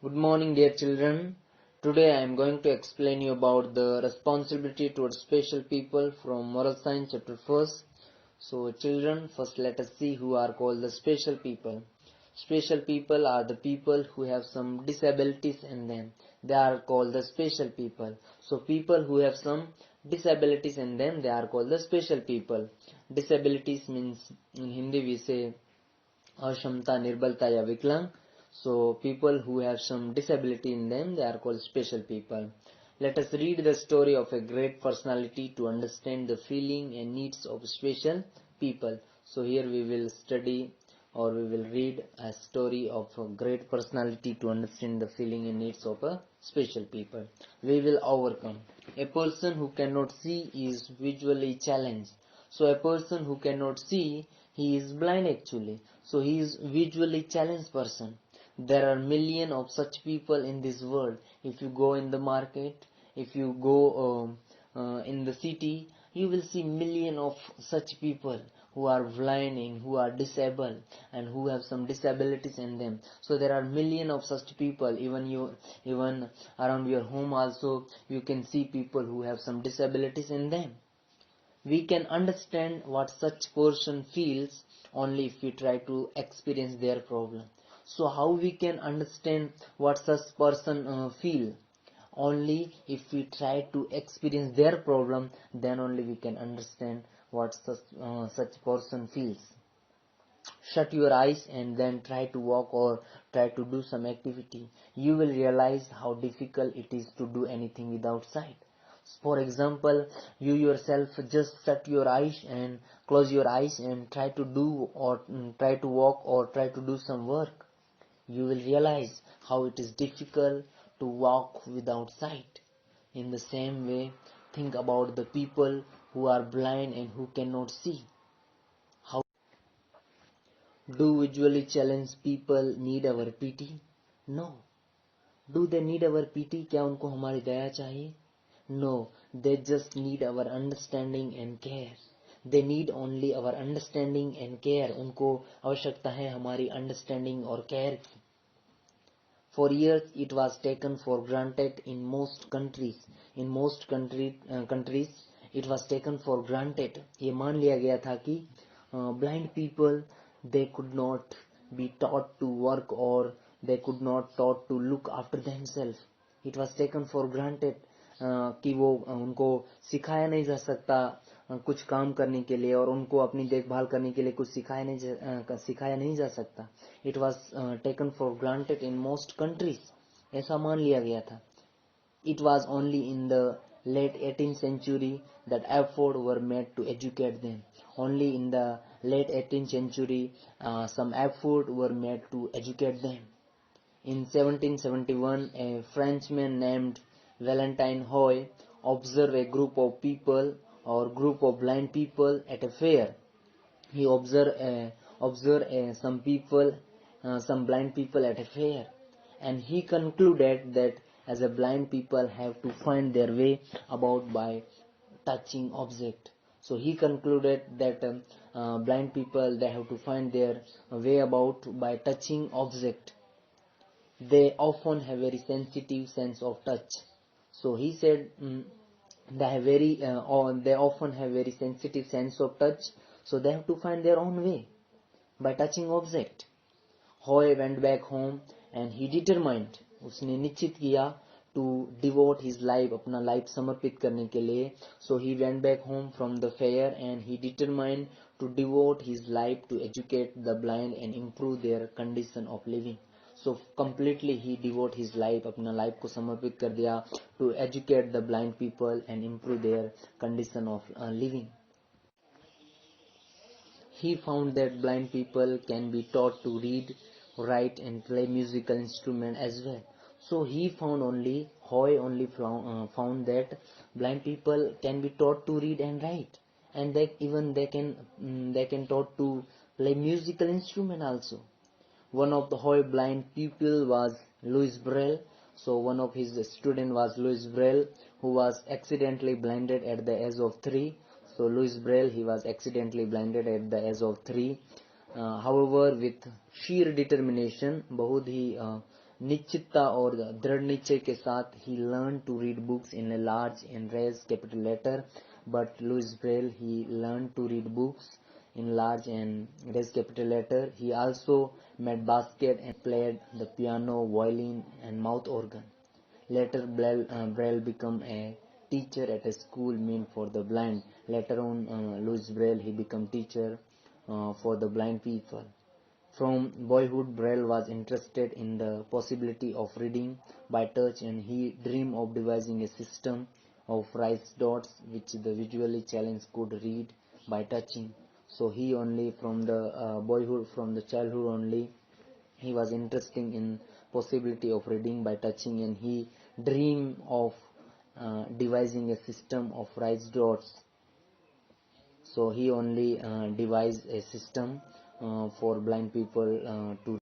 Good morning, dear children. Today I am going to explain you about the responsibility towards special people from Moral Science chapter 1st. So children, first let us see who are called the special people. Special people are the people who have some disabilities in them. They are called the special people. So people who have some disabilities in them, they are called the special people. Disabilities means in Hindi we say अक्षमता निर्बलता या विकलांग. So people who have some disability in them, they are called special people. Let us read the story of a great personality to understand the feeling and needs of special people. So here we will study or we will read a story of a great personality to understand the feeling and needs of a special people. We will overcome. A person who cannot see is visually challenged. So a person who cannot see, he is blind actually. So he is visually challenged person. There are millions of such people in this world. If you go in the market, if you go in the city, you will see millions of such people who are blind and who are disabled and who have some disabilities in them. So there are millions of such people. Even around your home also you can see people who have some disabilities in them. We can understand what such person feels only if we try to experience their problem. So how we can understand what such person feel? Only if we try to experience their problem, then only we can understand what such person feels. Shut your eyes and then try to walk or try to do some activity. You will realize how difficult it is to do anything without sight. For example, you yourself just shut your eyes and close your eyes and try to do or try to walk or try to do some work. You will realize how it is difficult to walk without sight. In the same way, think about the people who are blind and who cannot see. How do visually challenged people need our pity? No. Do they need our pity? क्या उनको हमारी दया चाहिए? No, they just need our understanding and care. They need only our understanding and care. उनको आवश्यकता है हमारी understanding और care की. For years, it was taken for granted in most countries. In most countries, it was taken for granted. ये मान लिया गया था कि blind people, they could not be taught to work or they could not taught to look after themselves. It was taken for granted कि वो उनको सिखाया नहीं जा सकता कुछ काम करने के लिए और उनको अपनी देखभाल करने के लिए कुछ सिखाया नहीं जा सकता. It was taken for granted in most countries. ऐसा मान लिया गया था. It was only in the late 18th century that efforts were made to educate them. Only in the late 18th century some efforts were made to educate them. In 1771, a Frenchman named Valentine Hoy observed a group of people or group of blind people at a fair. He observed some blind people at a fair, and he concluded that as a blind people have to find their way about by touching object. So he concluded that blind people, they have to find their way about by touching object. They often have very sensitive sense of touch. So he said they often have very sensitive sense of touch, so they have to find their own way by touching object. Hoy went back home and he determined, उसने निश्चित किया to devote his life, अपना life समर्पित करने के लिए. So he went back home from the fair and he determined to devote his life to educate the blind and improve their condition of living. So completely he devote his life, अपना life को समर्पित कर दिया to educate the blind people and improve their condition of living. He found that blind people can be taught to read, write and play musical instrument as well. So Hoy only found that blind people can be taught to read and write, and they can taught to play musical instrument also. One of the Hoy blind pupil was Louis Braille. So one of his student was Louis Braille, who was accidentally blinded at the age of 3. So Louis Braille, he was accidentally blinded at the age of 3. However, with sheer determination, बहुत ही निश्चितता और दृढ़ निश्चय के साथ he learned to read books in a large and raised capital letter. But Louis Braille, he learned to read books in large and raised capital letter. He also made basket and played the piano, violin and mouth organ. Later, Braille became a teacher at a school meant for the blind. Later on, Louis Braille, he became teacher for the blind people. From boyhood, Braille was interested in the possibility of reading by touch, and he dreamed of devising a system of raised dots which the visually challenged could read by touching. So he only from the boyhood, from the childhood only, he was interested in possibility of reading by touching, and he dreamed of devising a system of raised dots. So he only devised a system for blind people to